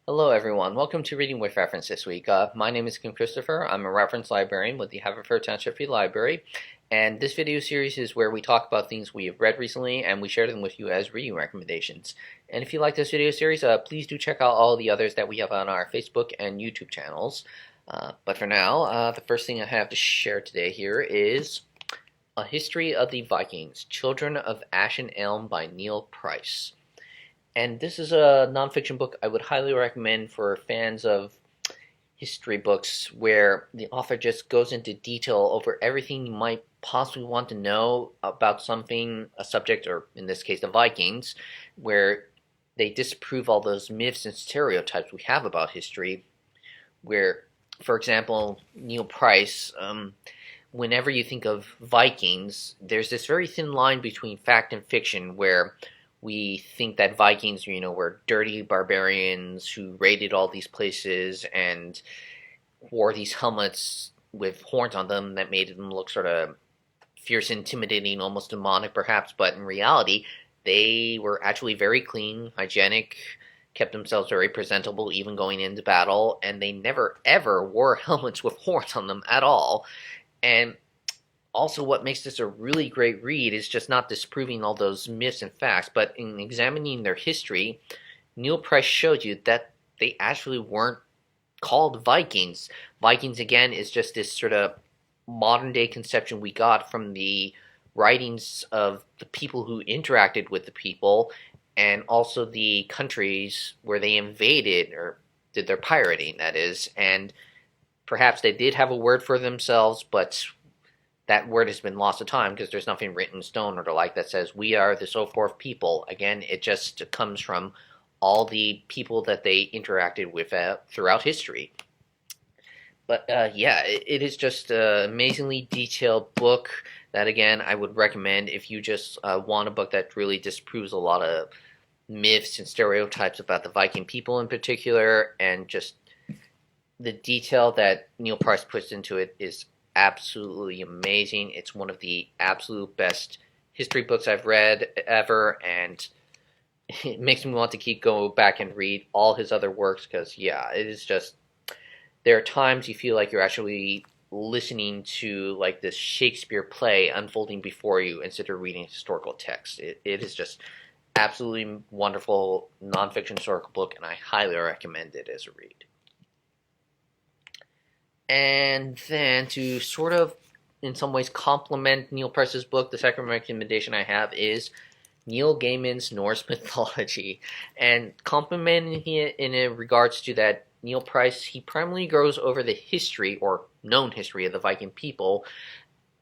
Hello everyone, welcome to Reading with Reference this week. My name is Kim Christopher. I'm a reference librarian with the Haverford Township Free Library, and this video series is where we talk about things we have read recently and we share them with you as reading recommendations. And if you like this video series, please do check out all the others that we have on our Facebook and YouTube channels. But for now, the first thing I have to share today here is A History of the Vikings, Children of Ashen Elm by Neil Price. And this is a nonfiction book I would highly recommend for fans of history books where the author just goes into detail over everything you might possibly want to know about something, a subject, or in this case the Vikings, where they disprove all those myths and stereotypes we have about history, where, for example, Neil Price, whenever you think of Vikings, there's this very thin line between fact and fiction where we think that Vikings, were dirty barbarians who raided all these places and wore these helmets with horns on them that made them look sort of fierce, intimidating, almost demonic perhaps, but in reality, they were actually very clean, hygienic, kept themselves very presentable even going into battle, and they never ever wore helmets with horns on them at all. And also, what makes this a really great read is just not disproving all those myths and facts, but in examining their history, Neil Price showed you that they actually weren't called Vikings. Vikings, again, is just this sort of modern-day conception we got from the writings of the people who interacted with the people, and also the countries where they invaded, or did their pirating, that is, and perhaps they did have a word for themselves, but that word has been lost to time because there's nothing written in stone or the like that says we are the so forth people. Again, it just comes from all the people that they interacted with throughout history. But yeah, it is just an amazingly detailed book that, again, I would recommend if you just want a book that really disproves a lot of myths and stereotypes about the Viking people in particular, and just the detail that Neil Price puts into it is absolutely amazing. It's one of the absolute best history books I've read ever, and it makes me want to keep going back and read all his other works because, yeah, it is just, there are times you feel like you're actually listening to like this Shakespeare play unfolding before you instead of reading historical text. It is just absolutely wonderful nonfiction historical book, and I highly recommend it as a read. And then to sort of, in some ways, complement Neil Price's book, the second recommendation I have is Neil Gaiman's Norse Mythology. And complementing it in regards to that, Neil Price, he primarily goes over the history, or known history, of the Viking people,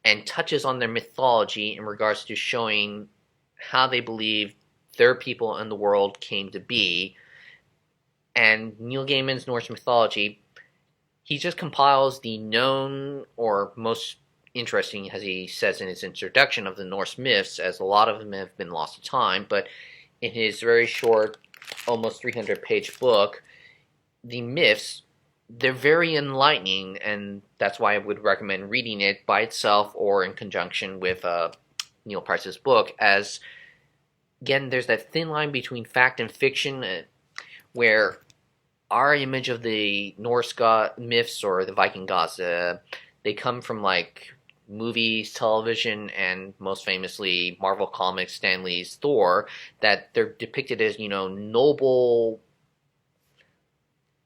and touches on their mythology in regards to showing how they believe their people in the world came to be. And Neil Gaiman's Norse Mythology, he just compiles the known, or most interesting, as he says in his introduction, of the Norse myths, as a lot of them have been lost to time, but in his very short, almost 300-page book, the myths, they're very enlightening, and that's why I would recommend reading it by itself or in conjunction with Neil Price's book, as, again, there's that thin line between fact and fiction, where our image of the Norse god myths or the Viking gods, they come from like movies, television, and most famously Marvel Comics, Stan Lee's Thor, that they're depicted as, noble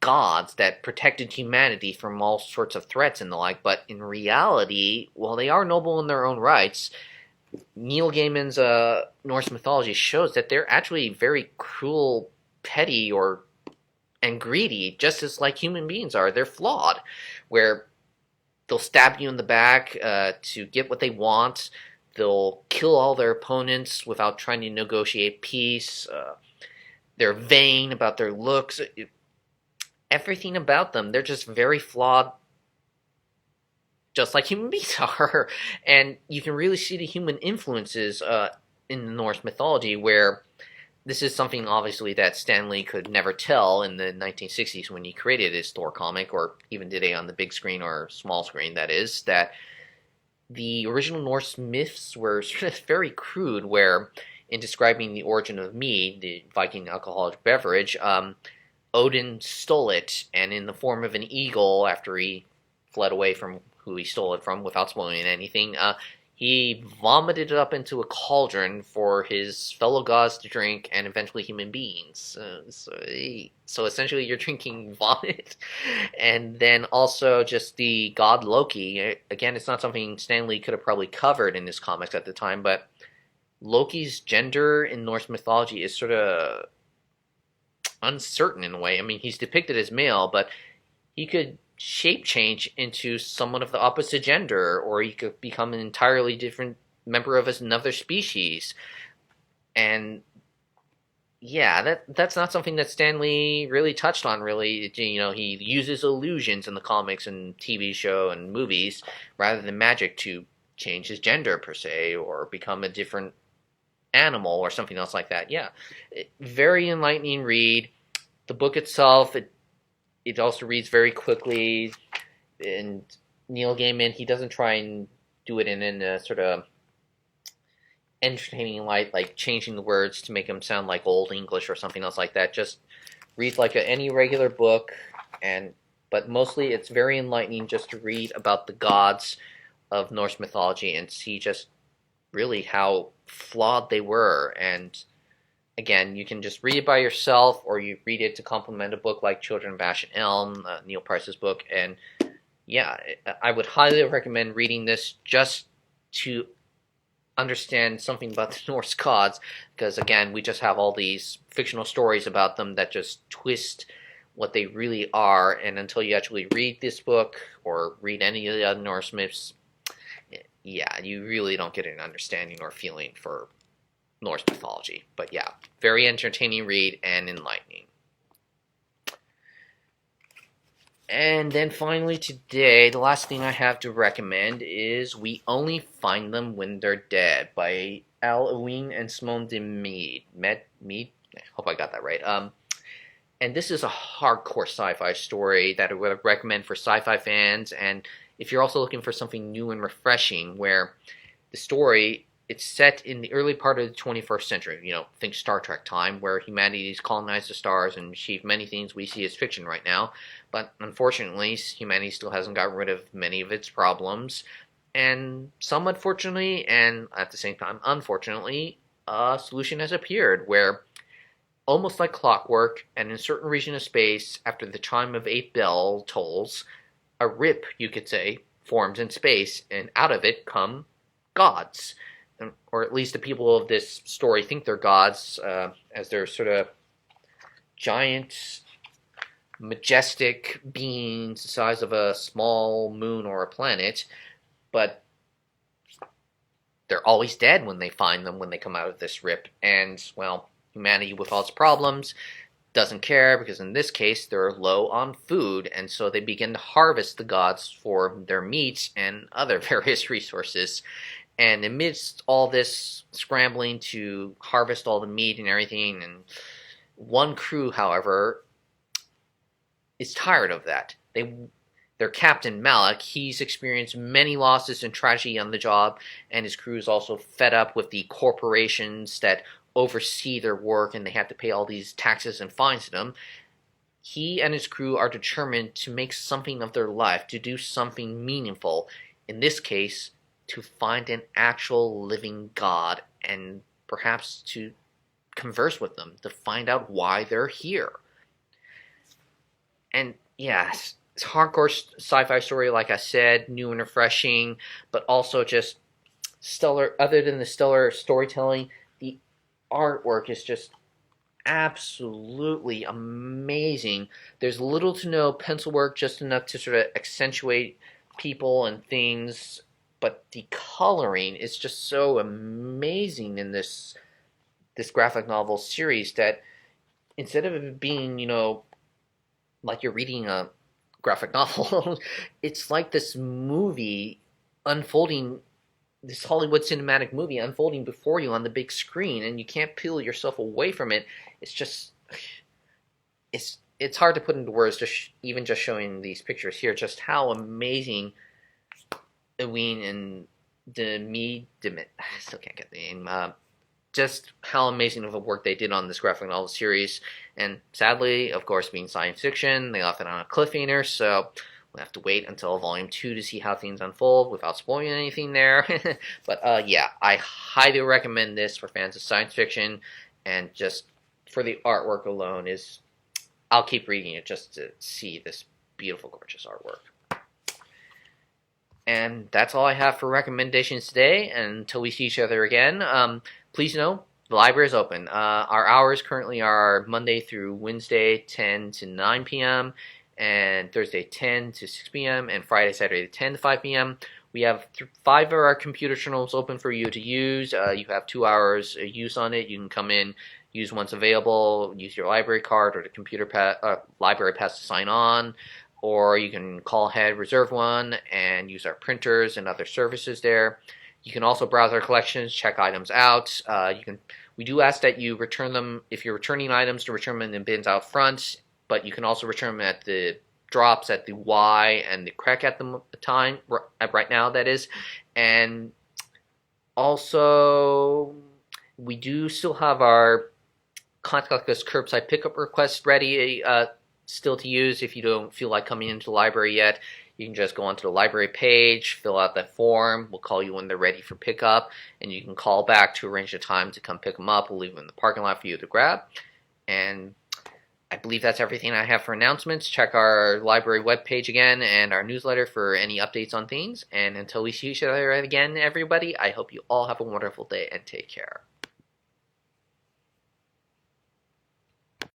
gods that protected humanity from all sorts of threats and the like, but in reality, while they are noble in their own rights, Neil Gaiman's Norse mythology shows that they're actually very cruel, petty, and greedy, just as like human beings are. They're flawed, where they'll stab you in the back to get what they want. They'll kill all their opponents without trying to negotiate peace. They're vain about their looks. Everything about them, they're just very flawed, just like human beings are. And you can really see the human influences in the Norse mythology, where this is something, obviously, that Stan Lee could never tell in the 1960s when he created his Thor comic, or even today on the big screen or small screen, that is, that the original Norse myths were sort of very crude, where in describing the origin of mead, the Viking alcoholic beverage, Odin stole it, and in the form of an eagle, after he fled away from who he stole it from, without spoiling anything, he vomited it up into a cauldron for his fellow gods to drink, and eventually human beings. So essentially, you're drinking vomit, and then also just the god Loki. Again, it's not something Stan Lee could have probably covered in his comics at the time, but Loki's gender in Norse mythology is sort of uncertain in a way. I mean, he's depicted as male, but he could shape change into someone of the opposite gender, or he could become an entirely different member of another species. And yeah, that's not something that Stan Lee really touched on. Really, he uses illusions in the comics and TV show and movies rather than magic to change his gender per se, or become a different animal or something else like that. Yeah, very enlightening read. The book itself, it also reads very quickly, and Neil Gaiman, he doesn't try and do it in a sort of entertaining light, like changing the words to make them sound like old English or something else like that. Just reads like any regular book, but mostly it's very enlightening just to read about the gods of Norse mythology and see just really how flawed they were. And again, you can just read it by yourself, or you read it to complement a book like Children of Ash and Elm, Neil Price's book. And yeah, I would highly recommend reading this just to understand something about the Norse gods, because again, we just have all these fictional stories about them that just twist what they really are. And until you actually read this book or read any of the other Norse myths, yeah, you really don't get an understanding or feeling for Norse mythology. But yeah, very entertaining read and enlightening. And then finally today, the last thing I have to recommend is We Only Find Them When They're Dead by Al Ewing and Simone de Mead. Mead? I hope I got that right. And this is a hardcore sci-fi story that I would recommend for sci-fi fans, and if you're also looking for something new and refreshing, where the story, it's set in the early part of the 21st century. Think Star Trek time, where humanity's colonized the stars and achieved many things we see as fiction right now. But unfortunately, humanity still hasn't gotten rid of many of its problems. And some unfortunately, and at the same time unfortunately, a solution has appeared where, almost like clockwork, and in a certain region of space, after the chime of 8 bell tolls, a rip, you could say, forms in space, and out of it come gods. Or at least the people of this story think they're gods, as they're sort of giant, majestic beings the size of a small moon or a planet, but they're always dead when they find them, when they come out of this rip. And, well, humanity, with all its problems, doesn't care, because in this case they're low on food, and so they begin to harvest the gods for their meat and other various resources. And amidst all this scrambling to harvest all the meat and everything, and one crew, however, is tired of that. Their captain, Malik, he's experienced many losses and tragedy on the job, and his crew is also fed up with the corporations that oversee their work, and they have to pay all these taxes and fines to them. He and his crew are determined to make something of their life, to do something meaningful. In this case, to find an actual living god, and perhaps to converse with them, to find out why they're here. And yes, it's a hardcore sci-fi story, like I said, new and refreshing, but also just stellar. Other than the stellar storytelling, the artwork is just absolutely amazing. There's little to no pencil work, just enough to sort of accentuate people and things, but the coloring is just so amazing in this graphic novel series that instead of it being, like you're reading a graphic novel, it's like this movie unfolding, this Hollywood cinematic movie unfolding before you on the big screen, and you can't peel yourself away from it. It's just, it's hard to put into words, even just showing these pictures here, just how amazing Ewing and I still can't get the name, just how amazing of a work they did on this graphic novel series. And sadly, of course, being science fiction, they left it on a cliffhanger, so we'll have to wait until Volume 2 to see how things unfold without spoiling anything there. But yeah, I highly recommend this for fans of science fiction, and just for the artwork alone I'll keep reading it just to see this beautiful, gorgeous artwork. And that's all I have for recommendations today. And until we see each other again, please know the library is open. Our hours currently are Monday through Wednesday, 10 to 9 p.m., and Thursday, 10 to 6 p.m., and Friday, Saturday, 10 to 5 p.m. We have 5 of our computer terminals open for you to use. You have 2 hours use on it. You can come in, use once available, use your library card or the library pass to sign on, or you can call ahead, reserve one, and use our printers and other services there. You can also browse our collections, check items out. We do ask that you return them, if you're returning items, to return them in the bins out front, but you can also return them at the drops at the Y and the Crack at the time, right now that is. And also, we do still have our Contact Us curbside pickup request ready still to use. If you don't feel like coming into the library yet, you can just go onto the library page, fill out that form. We'll call you when they're ready for pickup, and you can call back to arrange a time to come pick them up. We'll leave them in the parking lot for you to grab. And I believe that's everything I have for announcements. Check our library webpage again and our newsletter for any updates on things. And until we see each other again, everybody, I hope you all have a wonderful day and take care.